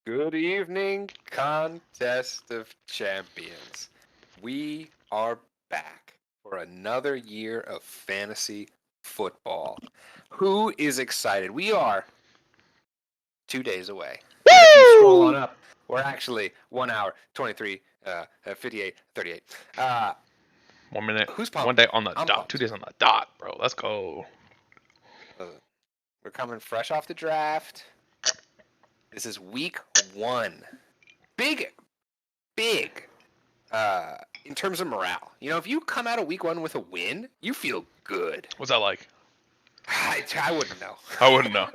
Good evening, Contest of Champions. We are back for another year of fantasy football. Who is excited? We are 2 days away. And if you scroll on up, we're actually 1 hour, 23, 58, 38. 1 minute. Who's pumped? 1 day on the I'm dot. pumped. 2 days on the dot, bro. Let's go. We're coming fresh off the draft. This is week 1. Big in terms of morale. You know, if you come out of week 1 with a win, you feel good. What's that like? I wouldn't know. I wouldn't know.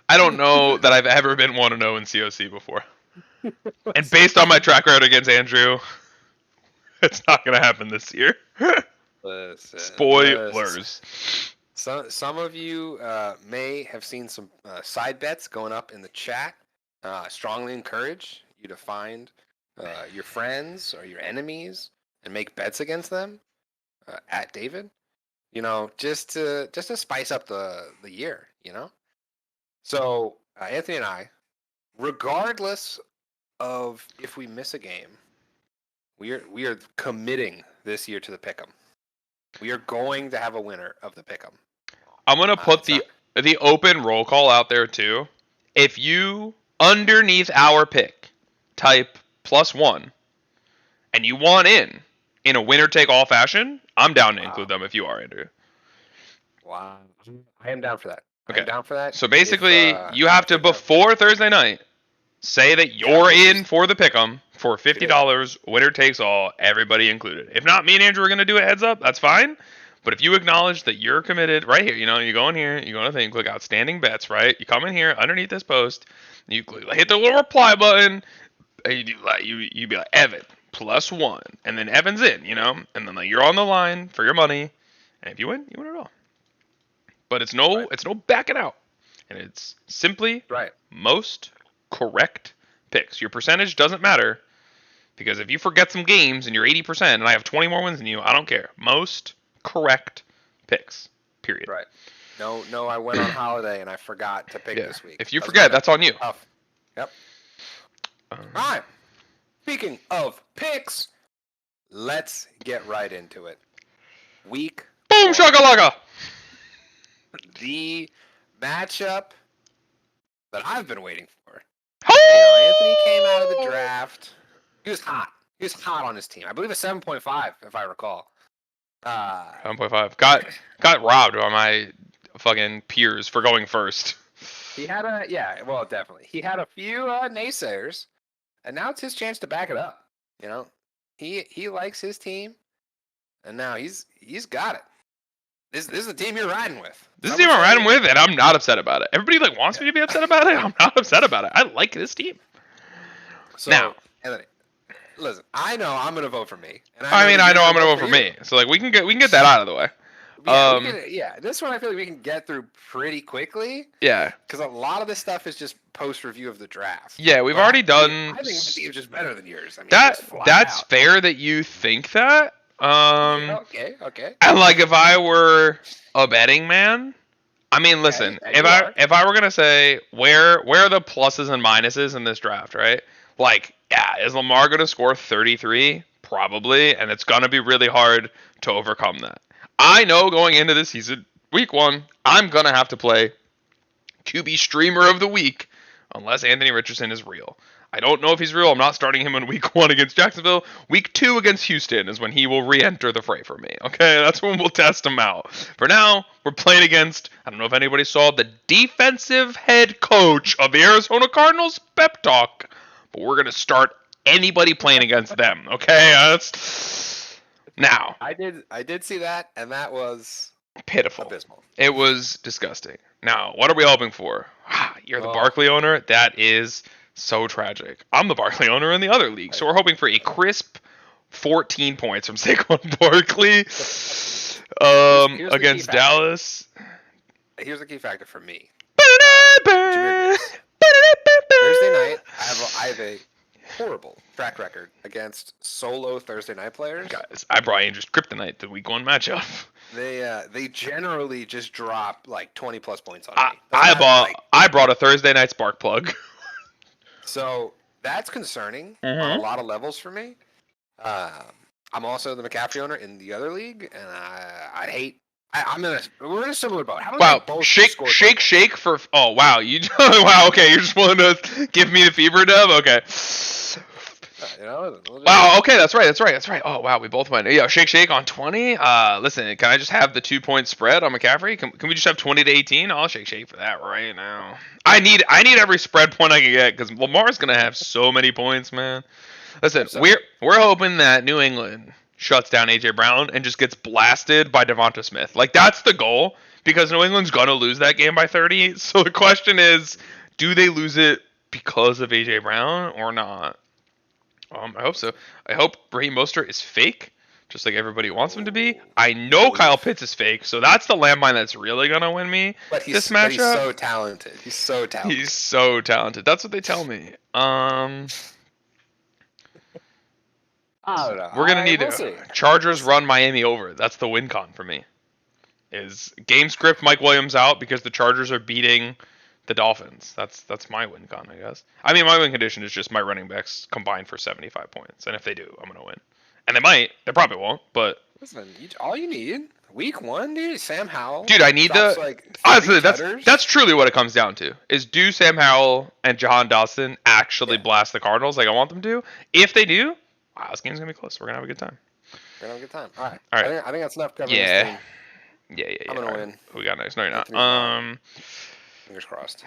I don't know that I've ever been 1-0 in COC before. And based on my track record against Andrew, it's not going to happen this year. Spoilers. Some of you may have seen some side bets going up in the chat. Strongly encourage you to find your friends or your enemies and make bets against them at David. You know, just to spice up the year, you know? So Anthony and I, regardless of if we miss a game, we are committing this year to the pick'em. We are going to have a winner of the pick'em. I'm going to put the open roll call out there too. If you, underneath our pick, type +1, and you want in a winner-take-all fashion, I'm down to include them if you are, Andrew. Wow. I am down for that. Okay. I'm down for that. So basically, you have to, before Thursday night, say that you're in for the pick'em for $50, winner takes all, everybody included. If not, me and Andrew are going to do a heads up. That's fine. But if you acknowledge that you're committed right here, you know, you go in here, you go to the thing, click outstanding bets, right? You come in here underneath this post, you hit the little reply button, and you do like you be like Evan +1, and then Evan's in, you know, and then like you're on the line for your money, and if you win it all. But it's no backing out, and it's simply most correct picks. Your percentage doesn't matter, because if you forget some games and you're 80% and I have 20 more wins than you, I don't care. Most correct picks. Period. Right. No, I went on holiday and I forgot to pick this week. If you forget, that's on you. Tough. Yep. All right. Speaking of picks, let's get right into it. Week. Boom shakalaka. The matchup that I've been waiting for. You know, Anthony came out of the draft. He was hot. He was hot on his team. I believe a 7.5, if I recall. 7.5. Got robbed by my fucking peers for going first. He had definitely. He had a few naysayers, and now it's his chance to back it up. You know, he likes his team, and now he's got it. This is the team you're riding with. This is the team I'm riding with, and I'm not upset about it. Everybody wants me to be upset about it. I'm not upset about it. I like this team. So, now, Anthony, listen, I know I'm gonna vote for me. And I know I'm gonna vote for me. So like we can get that out of the way. This one I feel like we can get through pretty quickly. Yeah. Because a lot of this stuff is just post-review of the draft. Yeah, we've already done. I think my team's just better than yours. I mean, that's fair that you think that. Okay. And like if I were a betting man, I mean, listen, if I were gonna say where are the pluses and minuses in this draft, right? Like, yeah, is Lamar gonna score 33? Probably, and it's gonna be really hard to overcome that. I know going into this season, week 1, I'm gonna have to play QB streamer of the week unless Anthony Richardson is real. I don't know if he's real. I'm not starting him in week 1 against Jacksonville. Week 2 against Houston is when he will re-enter the fray for me. Okay, that's when we'll test him out. For now, we're playing against, I don't know if anybody saw the defensive head coach of the Arizona Cardinals pep talk, but we're going to start anybody playing against them. Okay, now. I did see that, and that was pitiful. Abysmal. It was disgusting. Now, what are we hoping for? You're the Barkley owner? That is so tragic. I'm the Barkley owner in the other league, so we're hoping for a crisp 14 points from Saquon Barkley against Dallas. Here's the key factor for me. Thursday night, I have a horrible track record against solo Thursday night players. Guys, I brought in just Kryptonite the week 1 matchup. They generally just drop like 20 plus points on me. I brought a Thursday night spark plug. So that's concerning on a lot of levels for me. I'm also the McCaffrey owner in the other league, and we're in a similar boat. How about wow, shake for. Oh wow, wow. Okay, you're just willing to give me the fever dub. Okay. Wow. Okay, that's right. Oh wow, we both went. Yeah, shake on 20. Listen, can I just have the 2-point spread on McCaffrey? Can we just have 20 to 18? I'll shake for that right now. I need every spread point I can get because Lamar's gonna have so many points, man. Listen, we're hoping that New England shuts down AJ Brown and just gets blasted by Devonta Smith. Like that's the goal because New England's gonna lose that game by 30. So the question is, do they lose it because of AJ Brown or not? I hope so. I hope Raheem Mostert is fake, just like everybody wants him to be. I know Kyle Pitts is fake, so that's the landmine that's really gonna win me this matchup. But he's so talented. He's so talented. That's what they tell me. I don't know. We're gonna need Chargers run Miami over. That's the win con for me. Is game script Mike Williams out because the Chargers are beating the Dolphins. That's my win con, I guess. I mean, my win condition is just my running backs combined for 75 points, and if they do, I'm gonna win. And they might. They probably won't, but listen, all you need week 1, dude. Sam Howell. Dude, I need honestly, that's truly what it comes down to. Is do Sam Howell and Jahan Dotson actually blast the Cardinals like I want them to? If they do, wow, this game's gonna be close. We're gonna have a good time. All right. I think that's enough covering this thing. Yeah. I'm gonna win. Who we got next? No, you're not. Fingers crossed.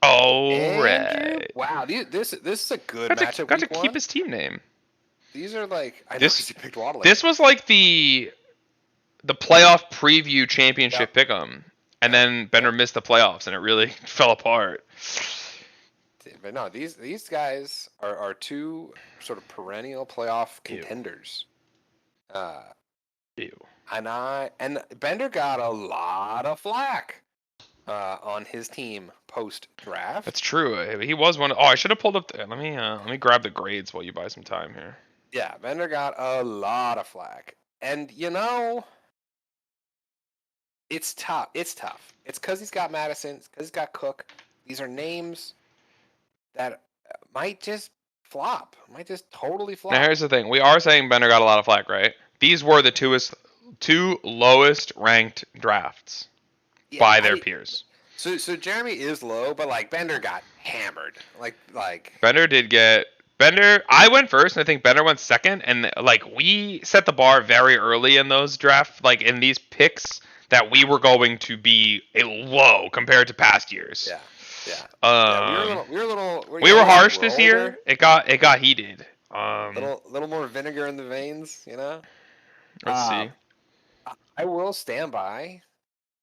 All right. Wow, this is a good matchup. Got to keep his team name. These are like I know he picked Waddle. This was like the playoff preview championship pick'em, and then Bender missed the playoffs, and it really fell apart. But no, these guys are two sort of perennial playoff contenders. Ew. And Bender got a lot of flack on his team post draft. That's true. He was one. I should have pulled up. Let me grab the grades while you buy some time here. Yeah, Bender got a lot of flack, and it's tough. It's because he's got Madison. It's because he's got Cook. These are names that might just flop. Might just totally flop. Now here's the thing. We are saying Bender got a lot of flack, right? These were the two lowest ranked drafts by their peers. So Jeremy is low, but like Bender got hammered. Like Bender. I went first, and I think Bender went second. And like we set the bar very early in those drafts, like in these picks, that we were going to be a low compared to past years. Yeah. We were harsh this year. It got heated. Little more vinegar in the veins, you know. Let's see. I will stand by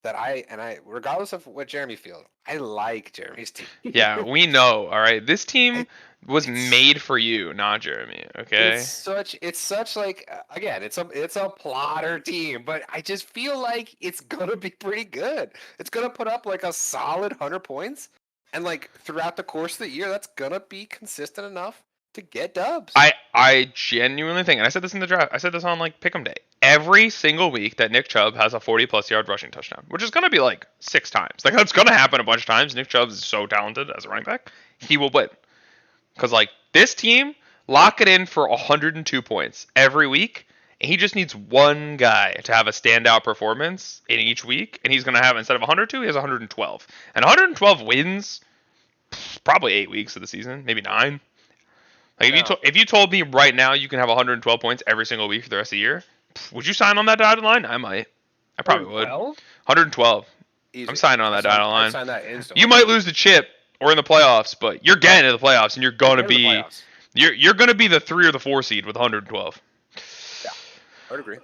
that. I regardless of what Jeremy feels, I like Jeremy's team. Yeah, we know. All right, this team was made for you, not Jeremy. Okay. It's such like again, it's a plotter team, but I just feel like it's gonna be pretty good. It's gonna put up like a solid 100 points, and like throughout the course of the year, that's gonna be consistent enough to get dubs. I genuinely think, and I said this in the draft, I said this on like Pick'em Day, every single week that Nick Chubb has a 40+ yard rushing touchdown, which is going to be like 6 times. Like that's going to happen a bunch of times. Nick Chubb is so talented as a running back. He will win. Because like this team, lock it in for 102 points every week. And he just needs one guy to have a standout performance in each week. And he's going to have, instead of 102, he has 112. And 112 wins probably 8 weeks of the season, maybe 9. Like if you told me right now you can have 112 points every single week for the rest of the year, would you sign on that dotted line? I might. I probably would. 112. Easy. I'm signing on that dotted line. Sign that instantly. You might lose the chip or in the playoffs, but you're getting to the playoffs and you're going to be you're going to be the 3 or the 4 seed with 112. Yeah, I would agree.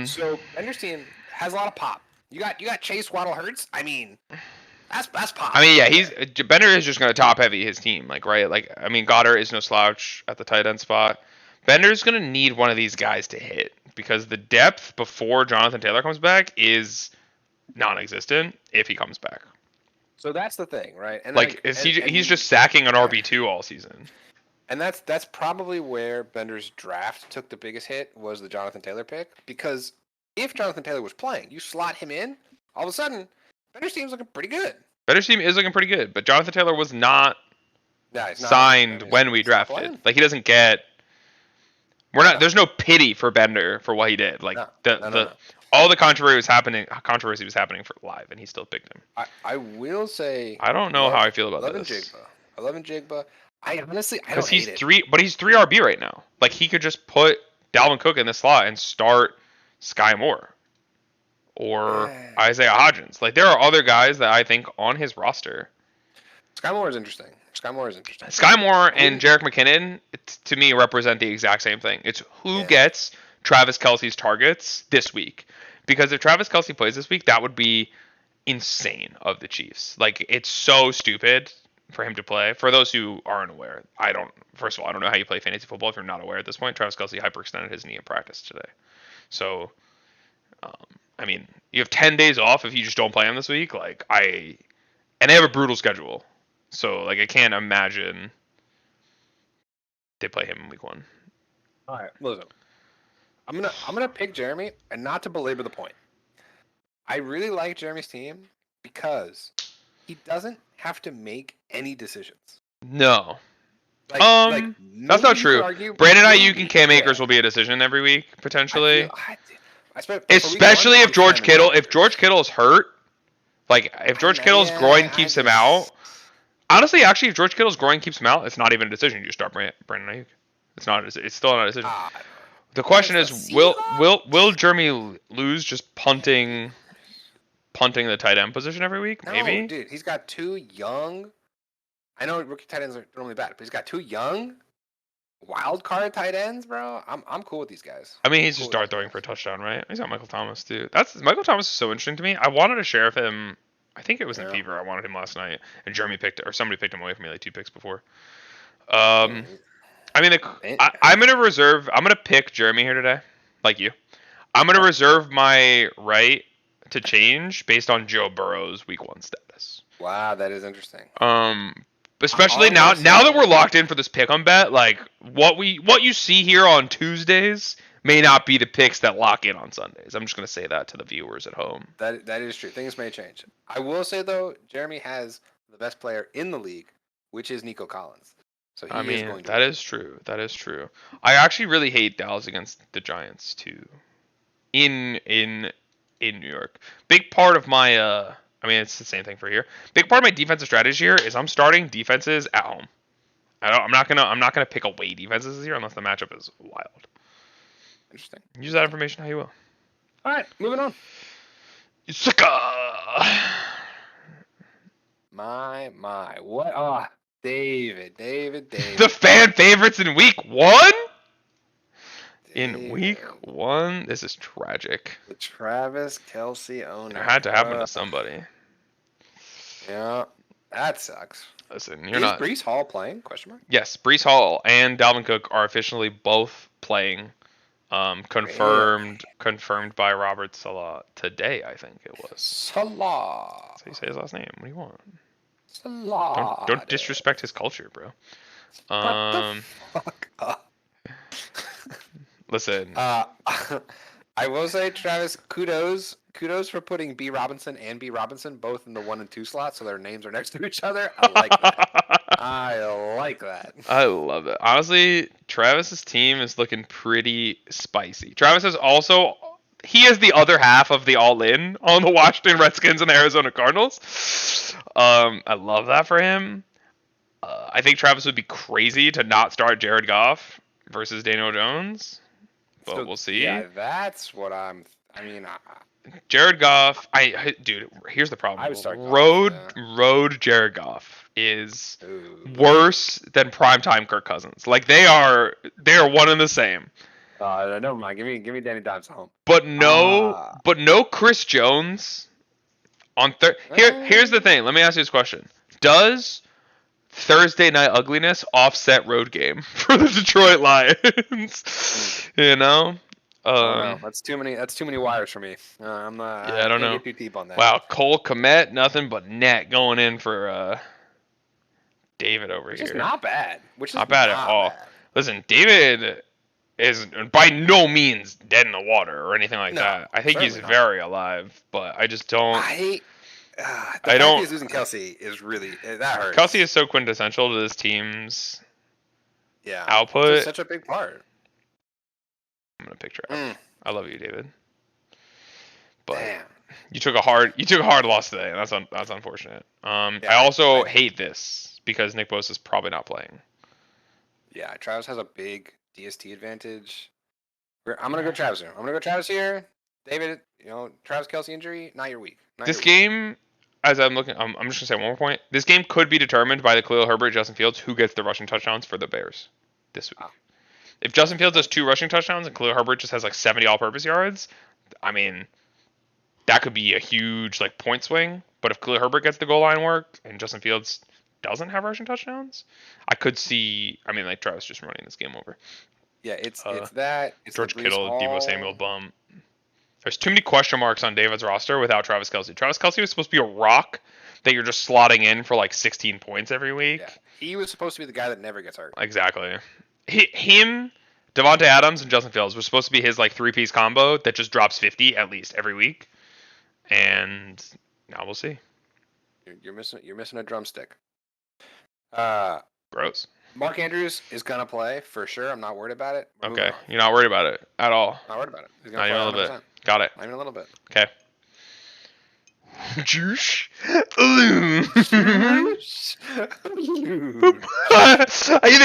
So Bender's team has a lot of pop. You got Chase, Waddle, Hurts. I mean, that's pop. I mean, yeah, Bender is just going to top heavy his team, like right. Like I mean, Goddard is no slouch at the tight end spot. Bender's going to need one of these guys to hit because the depth before Jonathan Taylor comes back is non-existent if he comes back. So that's the thing, right? And he's just sacking an RB2 all season. And that's probably where Bender's draft took the biggest hit, was the Jonathan Taylor pick. Because if Jonathan Taylor was playing, you slot him in, all of a sudden, Bender's team's looking pretty good. Bender's team is looking pretty good, but Jonathan Taylor was not He's signed not, when we drafted. Like, he doesn't get. We're not. There's no pity for Bender for what he did. Like no. all the controversy was happening. Controversy was happening for live, and he still picked him. I will say. I don't know how I feel about this. I love Jigba. I honestly, I because don't he's hate three, but he's 3 RB right now. Like, he could just put Dalvin Cook in the slot and start Sky Moore or Isaiah Hodgins. Like, there are other guys that I think on his roster. Sky Moore is interesting. Sky Moore and Jerick McKinnon, to me, represent the exact same thing. It's who gets Travis Kelce's targets this week. Because if Travis Kelce plays this week, that would be insane of the Chiefs. Like, it's so stupid for him to play. For those who aren't aware, first of all, I don't know how you play fantasy football if you're not aware at this point. Travis Kelce hyperextended his knee in practice today. So, I mean, you have 10 days off if you just don't play him this week. And they have a brutal schedule. So, I can't imagine they play him in week 1. All right, listen. I'm gonna pick Jeremy, and not to belabor the point. I really like Jeremy's team because he doesn't have to make any decisions. No. That's not true. Brandon Ayuk and Cam Akers will be a decision every week potentially. Especially if George Kittle is hurt. If George Kittle's groin keeps him out. Honestly, actually, if George Kittle's groin keeps him out, it's not even a decision. You just start Brandon Ayuk. It's still not a decision. The question is, will Jeremy lose just punting the tight end position every week? Maybe. No, dude, he's got 2 young. I know rookie tight ends are normally bad, but he's got 2 young wild card tight ends, bro. I'm cool with these guys. I mean, he's just start throwing for a touchdown, right? He's got Michael Thomas too. Michael Thomas is so interesting to me. I wanted to share with him. I think it was in Fever. I wanted him last night, and somebody picked him away from me 2 picks before. I mean, I'm gonna pick Jeremy here today, like you. I'm gonna reserve my right to change based on Joe Burrow's week 1 status. Wow, that is interesting. Especially now that we're locked in for this pick-em bet, what you see here on Tuesdays may not be the picks that lock in on Sundays. I'm just gonna say that to the viewers at home. That is true. Things may change. I will say though, Jeremy has the best player in the league, which is Nico Collins. So that is true. That is true. I actually really hate Dallas against the Giants too. In New York, big part of my I mean, it's the same thing for here. Big part of my defensive strategy here is I'm starting defenses at home. I'm not gonna pick away defenses this year unless the matchup is wild. Interesting. Use that information how you will. All right, moving on. Sucker. My what? David. The fan favorites in week 1? In week 1? This is tragic. The Travis Kelce owner. It had to happen to somebody. Yeah, that sucks. Listen, is Breece Hall playing? Question mark? Yes, Breece Hall and Dalvin Cook are officially both playing. Confirmed by Robert Saleh today, I think it was. Salah. That's how you say his last name. What do you want? Salah. Don't disrespect his culture, bro. Fuck up. Listen. I will say, Travis, kudos for putting B. Robinson and B. Robinson both in the 1 and 2 slots, so their names are next to each other. I like that. I love it. Honestly, Travis's team is looking pretty spicy. Travis is also he is the other half of the all-in on the Washington Redskins and the Arizona Cardinals. I love that for him. I think Travis would be crazy to not start Jared Goff versus Daniel Jones, but we'll see. Yeah, that's what Jared Goff. Dude, here's the problem. Road Jared Goff is worse than primetime Kirk Cousins. They are one and the same. Never mind. Give me Danny Dimes at home. But no Chris Jones on here's the thing. Let me ask you this question. Does Thursday night ugliness offset road game for the Detroit Lions? You know? No, that's too many wires for me. I'm not. Yeah, I don't know. Get too deep on that. Wow, Cole Kmet, nothing but net going in for David over Which here. is not bad. Which is not bad at all. Bad. Listen, David is by no means dead in the water or anything like that. I think he's very alive, but I just don't. The fact that he's losing Kelsey is really that hurts. Kelsey is so quintessential to this team's output. It's such a big part. I'm gonna picture it. I love you, David. But damn. you took a hard loss today, and that's unfortunate. I also hate this because Nick Bosa is probably not playing. Yeah, Travis has a big DST advantage. I'm gonna go Travis here. David, Travis Kelsey injury, not your week. This game, as I'm looking, I'm just gonna say one more point. This game could be determined by the Khalil Herbert, Justin Fields, who gets the rushing touchdowns for the Bears this week. If Justin Fields has 2 rushing touchdowns and Khalil Herbert just has like 70 all-purpose yards, I mean, that could be a huge like point swing. But if Khalil Herbert gets the goal line work and Justin Fields doesn't have rushing touchdowns, I could see. I mean, like Travis just running this game over. Yeah, it's that. It's George Kittle, Deebo Samuel bump. There's too many question marks on David's roster without Travis Kelsey. Travis Kelsey was supposed to be a rock that you're just slotting in for like 16 points every week. Yeah. He was supposed to be the guy that never gets hurt. Exactly. Him, Devontae Adams, and Justin Fields were supposed to be his like 3-piece combo that just drops 50 at least every week. And now we'll see. You're missing a drumstick. Gross. Mark Andrews is gonna play for sure. I'm not worried about it. Okay, you're not worried about it at all. Not worried about it. He's gonna play a little bit. Got it. Not even a little bit. Okay. Juice. You think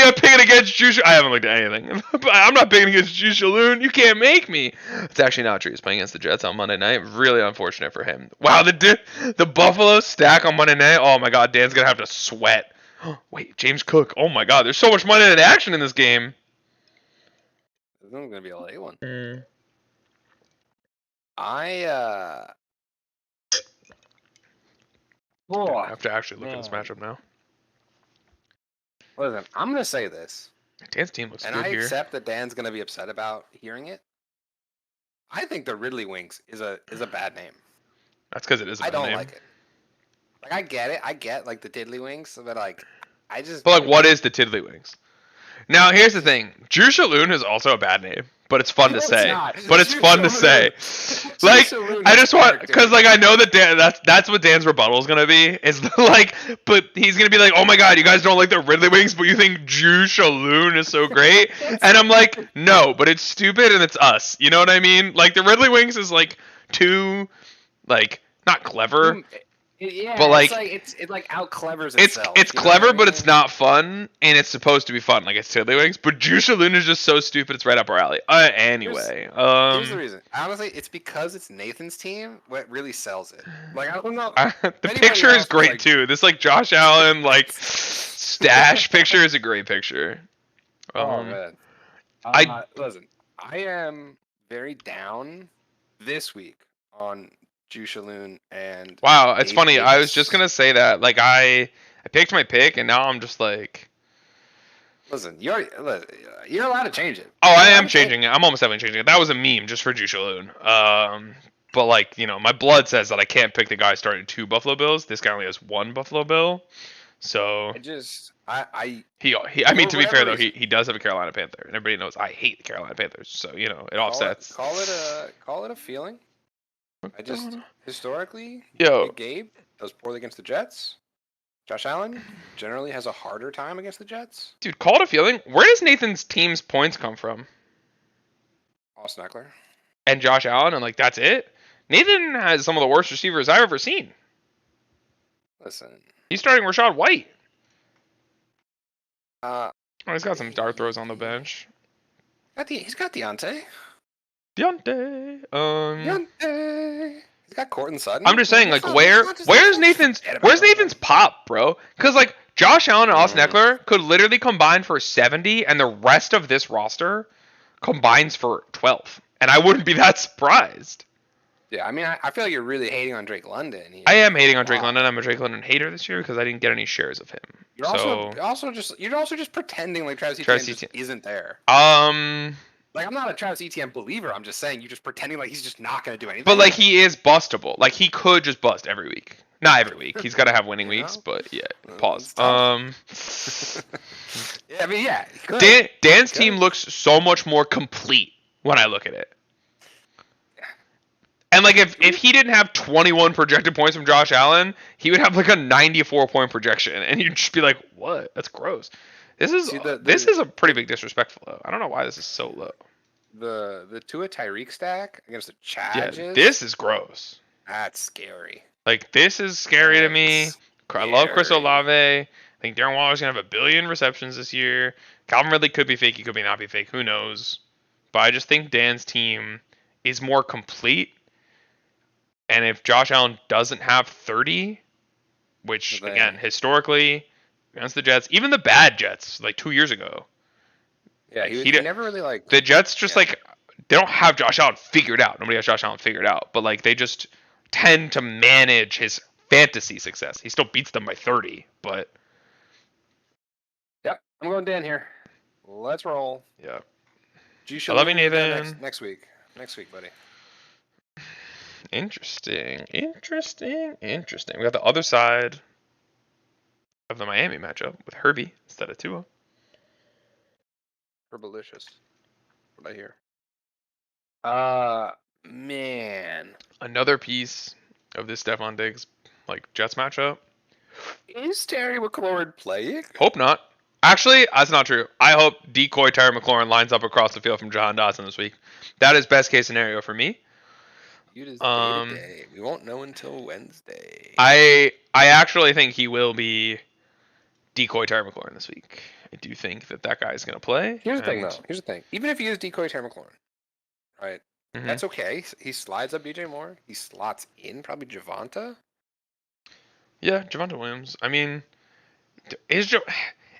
I'm picking against Juice? I haven't looked at anything. I'm not picking against Juice Saloon. You can't make me. It's actually not true. He's playing against the Jets on Monday night. Really unfortunate for him. Wow, the Buffalo stack on Monday night. Oh my God, Dan's gonna have to sweat. Wait, James Cook. Oh my God, there's so much Monday night action in this game. This is gonna be a late one. I have to actually look at this matchup now. Listen, I'm gonna say this. Dan's team looks good here. And I here. accept that Dan's gonna be upset about hearing it. I think the Ridley Wings is a bad name. That's because it is a bad name. I don't like it. Like I get it. I get like the Tiddlywinks, but like I just. But like, what is the Tiddlywinks? Now here's the thing. Drew Shalhoub is also a bad name, but it's fun to say. But it's fun to say. Like I just want, because like I know that Dan, that's what Dan's rebuttal is gonna be. Is like, but he's gonna be like, oh my God, you guys don't like the Ridley Wings, but you think Drew Shalhoub is so great, and I'm like, no, but it's stupid and it's us. You know what I mean? Like the Ridley Wings is like too, like not clever. Yeah, but like it like out clevers itself. It's clever, but it's not fun, and it's supposed to be fun, like it's Tiddlywinks. But Juice Saloon is just so stupid; it's right up our alley. Anyway, here's the reason. Honestly, it's because it's Nathan's team what really sells it. Like I don't know. The picture is great too. This like Josh Allen like stash picture is a great picture. Oh man, listen. I am very down this week on Jushaloon and wow, it's funny. I was just gonna say that. Like I picked my pick, and now I'm just like, listen, you're allowed to change it. Oh, I am changing it. I'm almost definitely changing it. That was a meme just for Jushaloon. But like my blood says that I can't pick the guy starting 2 Buffalo Bills. This guy only has 1 Buffalo Bill, so I mean, to be fair though, he does have a Carolina Panther, and everybody knows I hate the Carolina Panthers. So it offsets. Call it a feeling. I just historically, Gabe does poorly against the Jets. Josh Allen generally has a harder time against the Jets. Dude, call it a feeling. Where does Nathan's team's points come from? Austin Eckler and Josh Allen, and like that's it. Nathan has some of the worst receivers I've ever seen. Listen, he's starting Rashad White. He's got some dart throws on the bench. He's got Deontay. Deontay. He's got Courtland Sutton. I'm just saying, like, where's Nathan's pop, bro? Because like Josh Allen and Austin Eckler could literally combine for 70, and the rest of this roster combines for 12, and I wouldn't be that surprised. Yeah, I mean, I feel like you're really hating on Drake London. I am hating on Drake London. I'm a Drake London hater this year because I didn't get any shares of him. You're also just pretending like Travis Etienne isn't there. Like, I'm not a Travis Etienne believer. I'm just saying you're just pretending like he's just not going to do anything. But, like, he is bustable. Like, he could just bust every week. Not every week. He's got to have winning weeks, but yeah. Pause. Yeah, I mean, yeah. Dan's team looks so much more complete when I look at it. And like if he didn't have 21 projected points from Josh Allen, he would have like a 94-point projection, and you'd just be like, "What? That's gross." This is this is a pretty big disrespectful though. I don't know why this is so low. The Tua Tyreek stack against the Chargers. Yeah, this is gross. That's scary. Like this is scary to me. I love Chris Olave. I think Darren Waller's gonna have 1 billion receptions this year. Calvin Ridley could be fake. He could be not be fake. Who knows? But I just think Dan's team is more complete. And if Josh Allen doesn't have 30, which again historically against the Jets, even the bad Jets like 2 years ago. Yeah, he never really like the Jets. Just like they don't have Josh Allen figured out. Nobody has Josh Allen figured out. But like they just tend to manage his fantasy success. He still beats them by 30, but. Yep, I'm going Dan here. Let's roll. Yeah. I love you, Nathan. Next week, buddy. Interesting. We got the other side of the Miami matchup with Herbie instead of Tua. Herbalicious. What I hear. Man. Another piece of this Stephon Diggs like Jets matchup. Is Terry McLaurin playing? Hope not. Actually, that's not true. I hope decoy Terry McLaurin lines up across the field from Jahan Dotson this week. That is best case scenario for me. It is day. We won't know until Wednesday. I actually think he will be decoy Terry McLaurin this week. I do think that guy is going to play. Here's the thing. Even if he is decoy Terry McLaurin, right? Mm-hmm. That's okay. He slides up DJ Moore. He slots in probably Javonte. Yeah, Javonte Williams. I mean, is he ready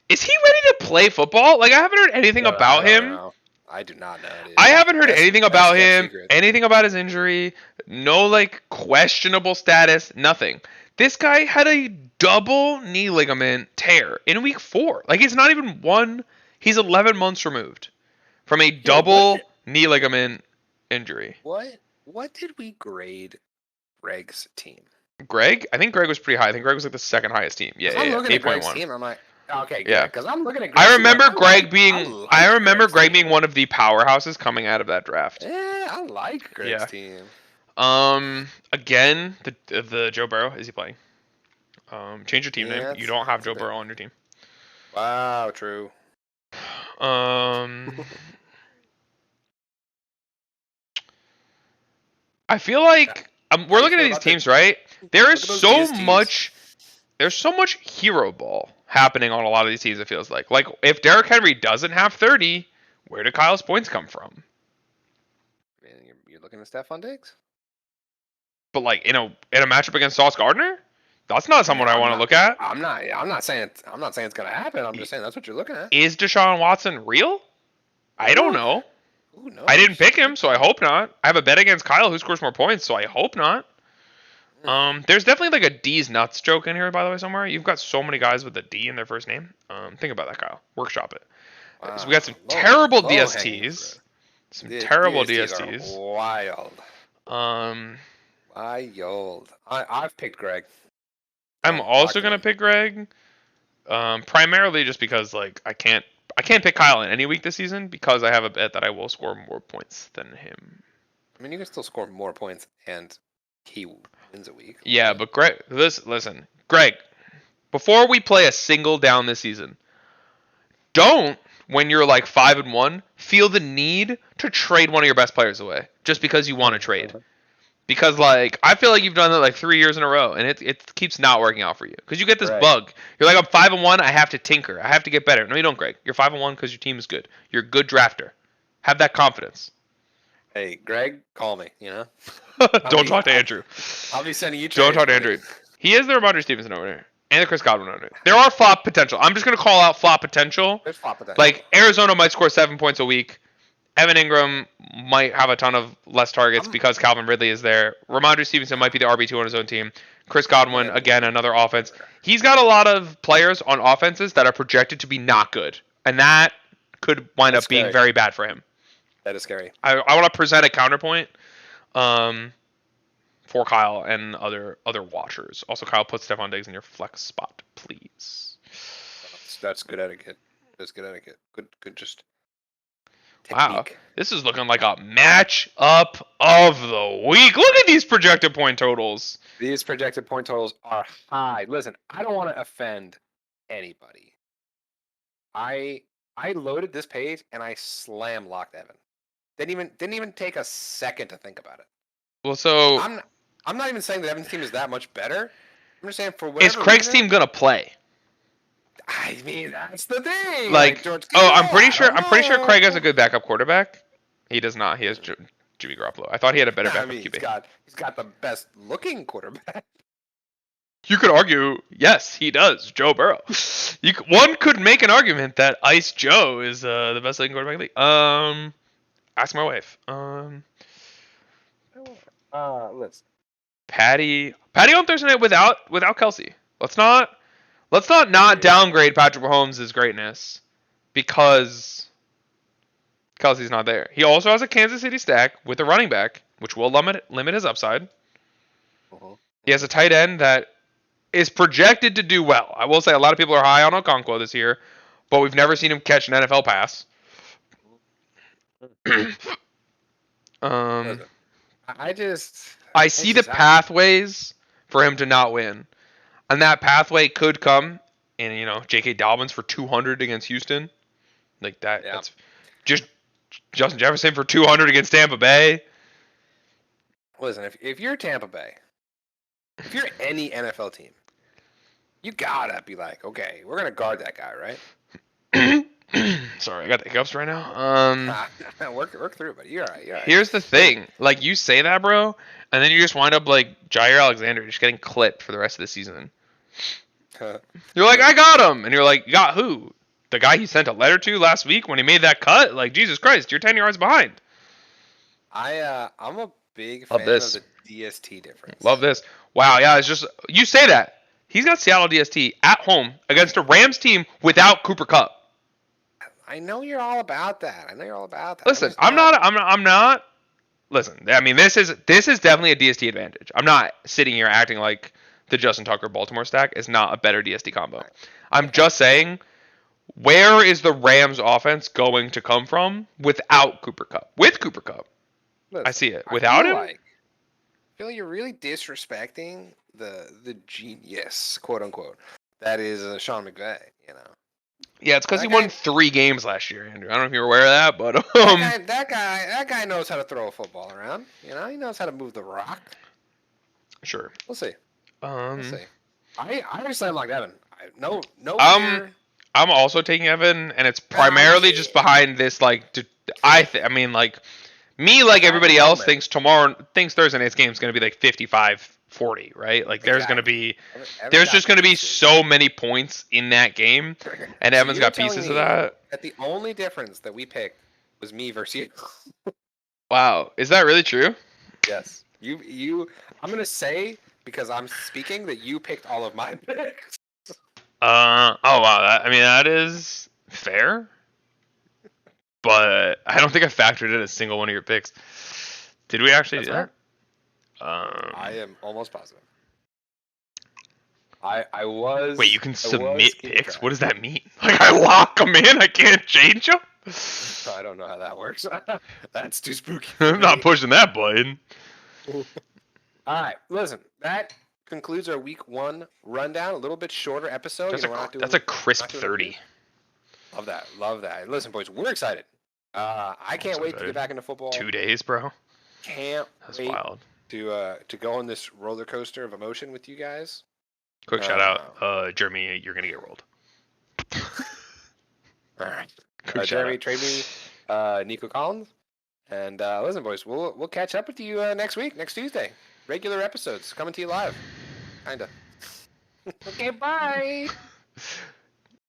to play football? Like I haven't heard anything about him. I do not know. Dude. I haven't heard anything about him, anything about his injury, no like questionable status, nothing. This guy had a double knee ligament tear in week 4. Like he's not even one. He's 11 months removed from a double knee ligament injury. What did we grade Greg's team? Greg? I think Greg was pretty high. I think Greg was like the second highest team. Yeah, I'm looking at Greg's team. I'm like, okay, good. Yeah, because I'm looking at. I remember Greg being. I remember Greg being one of the powerhouses coming out of that draft. Yeah, I like Greg's team. Again, the Joe Burrow, is he playing? Change your team name. You don't have Joe Burrow on your team. Wow, true. I feel like we're looking at these teams, right? There is so much. There's so much hero ball happening on a lot of these teams. It feels like if Derrick Henry doesn't have 30, where do Kyle's points come from? Man, you're looking at Stephon Diggs. But like in a matchup against Sauce Gardner, that's not someone I want to look at. I'm not saying it's gonna happen. I'm just saying that's what you're looking at. Is Deshaun Watson real? I don't know. Who knows? I didn't pick him, so I hope not. I have a bet against Kyle who scores more points, so I hope not. There's definitely like a D's nuts joke in here, by the way, somewhere. You've got so many guys with a D in their first name. Think about that, Kyle. Workshop it. Wow. So we got some terrible DSTs. Terrible DSTs. Wild. Wild. I've picked Greg. I'm also gonna pick Greg. Primarily just because like I can't pick Kyle in any week this season because I have a bet that I will score more points than him. I mean, you can still score more points and he wins a week. Yeah, but Greg, listen, Greg, before we play a single down this season, don't, when you're like 5-1, feel the need to trade one of your best players away just because you want to trade. Because like I feel like you've done that like 3 years in a row, and it keeps not working out for you. Because you get this bug. You're like, I'm 5-1. I have to tinker. I have to get better. No, you don't, Greg. You're 5-1 because your team is good. You're a good drafter. Have that confidence. Hey, Greg, call me. You know. Don't talk to Andrew. I'll be sending you. Don't talk to Andrew. He is the Ramondre Stevenson over there, and the Chris Godwin over there. There are flop potential. I'm just gonna call out flop potential. There's flop potential. Like Arizona might score 7 points a week. Evan Ingram might have a ton of less targets because Calvin Ridley is there. Ramondre Stevenson might be the RB2 on his own team. Chris Godwin, again, another offense. He's got a lot of players on offenses that are projected to be not good. And that could wind up being very bad for him. That is scary. I want to present a counterpoint. for Kyle and other watchers. Also, Kyle, put Stephon Diggs in your flex spot, please. That's good etiquette. That's good etiquette. Good, just Wow, technique. this is looking like a match up of the week. Look at these projected point totals. These projected point totals are high. Listen, I don't want to offend anybody. I loaded this page and I slam locked Evan. Didn't even take a second to think about it. Well, so I'm not even saying that Evan's team is that much better. I'm just saying for whatever is Craig's reason, team gonna play? I mean, that's the thing. Like George oh, Kittle, I'm pretty I sure don't Craig has a know. good backup quarterback. He does not. He has Jimmy Garoppolo. I thought he had a better I backup mean, QB. he's got the best looking quarterback. You could argue, yes, he does. Joe Burrow. One could make an argument that Ice Joe is the best looking quarterback in the league. Ask my wife. Listen. Patty on Thursday night without Kelsey. Let's not downgrade Patrick Mahomes' greatness because Kelsey's not there. He also has a Kansas City stack with a running back, which will limit his upside. He has a tight end that is projected to do well. I will say a lot of people are high on Okonkwo this year, but we've never seen him catch an NFL pass. I see the pathways for him to not win, and that pathway could come in J.K. Dobbins for 200 against Houston, like that. Yeah. That's just Justin Jefferson for 200 against Tampa Bay. Listen, if you're Tampa Bay, if you're any NFL team, you gotta be like, okay, we're gonna guard that guy, right? Sorry, I got the hiccups right now. Work through it, buddy. You're all right. Here's the thing. Like, you say that, bro, and then you just wind up like Jair Alexander just getting clipped for the rest of the season. You're like, I got him. And you're like, you got who? The guy he sent a letter to last week when he made that cut? Like, Jesus Christ, you're 10 yards behind. I'm a big fan of the DST difference. Love this. Wow, yeah, it's just, you say that. He's got Seattle DST at home against a Rams team without Cooper Kupp. I know you're all about that. Listen, I'm not. Listen, I mean, this is definitely a DST advantage. I'm not sitting here acting like the Justin Tucker Baltimore stack is not a better DST combo. I'm just saying, where is the Rams offense going to come from without Cooper Kupp? With Cooper Kupp, I see it. Without him, I feel like you're really disrespecting the genius, quote unquote, that is Sean McVay. Yeah, it's because he won 3 games last year, Andrew. I don't know if you're aware of that, but that guy knows how to throw a football around. He knows how to move the rock. Sure. We'll see. We'll see. I understand like Evan. No. I'm also taking Evan, and it's primarily just behind this. Like, I mean, like me, like everybody else, thinks Thursday night's game is going to be like 55-40, right? Like, there's going to be just going to be so many points in that game, and so Evan's got pieces of that. That the only difference that we picked was me versus you. Wow, is that really true? Yes. You. I'm going to say, because I'm speaking, that you picked all of my picks. Oh wow, that is fair. But I don't think I factored in a single one of your picks. Did we actually do that? I am almost positive. I was. Wait, you can submit picks? What does that mean? Like, I lock them in? I can't change them? I don't know how that works. That's too spooky. I'm not pushing that button. All right, listen. That concludes our week 1 rundown. A little bit shorter episode. That's a crisp 30. Love that. Listen, boys, we're excited. I can't wait to get back into football. 2 days, bro. That's wild. To go on this roller coaster of emotion with you guys. Quick shout out, Jeremy, you're gonna get rolled. All right, Jeremy, trade me Nico Collins, and listen, boys, we'll catch up with you next week, next Tuesday. Regular episodes coming to you live, kinda. Okay, bye.